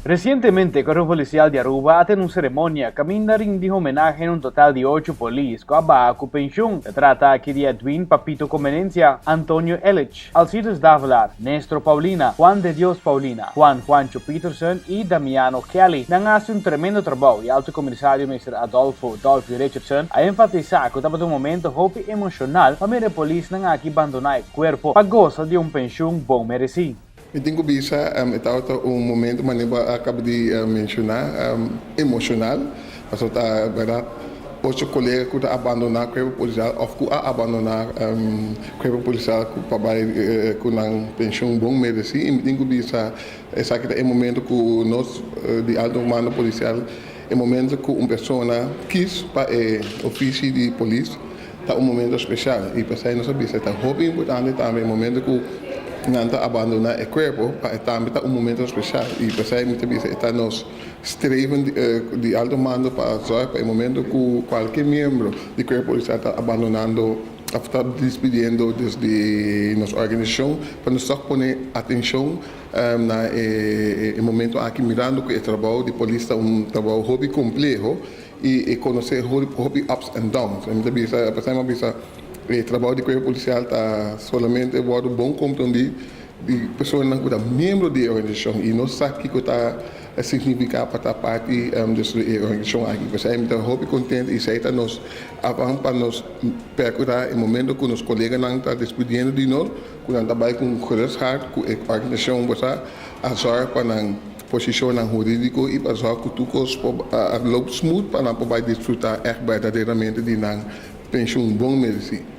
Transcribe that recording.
Recientemente, el Cuerpo Policial de Aruba ha tenido una ceremonia que rindió homenaje en un total de 8 polis que abajo pensión. Se trata aquí de Edwin Papito Conveniencia, Antonio Elich, Alcides Davlar, Néstor Paulina, Juan de Dios Paulina, Juancho Peterson y Damiano Kelly. Han hecho un tremendo trabajo y el alto comisario Mr. Adolfo Dolphy Richardson ha enfatizado que estaba en un momento hopi emocional para que la policía no aquí abandonar el cuerpo para gozar de un pensión bom merecido. Eu tenho visto momento, mas eu acabo de mencionar, emocional, mas está verdade. Oito colegas que abandonar o corpo policial, ou que abandonar o corpo policial para com uma pensão bom merecido. Eu tenho visto essa que é o momento que nós de alto comando policial, é o momento que uma pessoa quis para o ofício de polícia, está momento especial. E para isso nós sabemos, está muito importante também o momento que não abandonar o corpo, também está momento especial. E para isso muitas vezes está nos streven de alto mando para o momento que qualquer membro do corpo policial está abandonando, está despedindo desde nossa organização, para nos poner atenção no momento aqui mirando que o trabalho de polícia é trabalho hobby complexo e conhecer hobby ups and downs. Muitas vezes, o trabalho de corpo policial está somente bom compreendido de pessoas que são membros da organização e não sabem o que está significa para estar parte da organização aqui. Porque eu estou muito contente e sei que nós vamos para nos percurar no momento que os colegas não estão despedindo de nós, que nós trabalhamos com gerechtigheid, com a organização a zorgar para uma posição jurídica e para zorgar que tudo loopt smooth para poder desfrutar verdadeiramente de uma pensão bom merecido.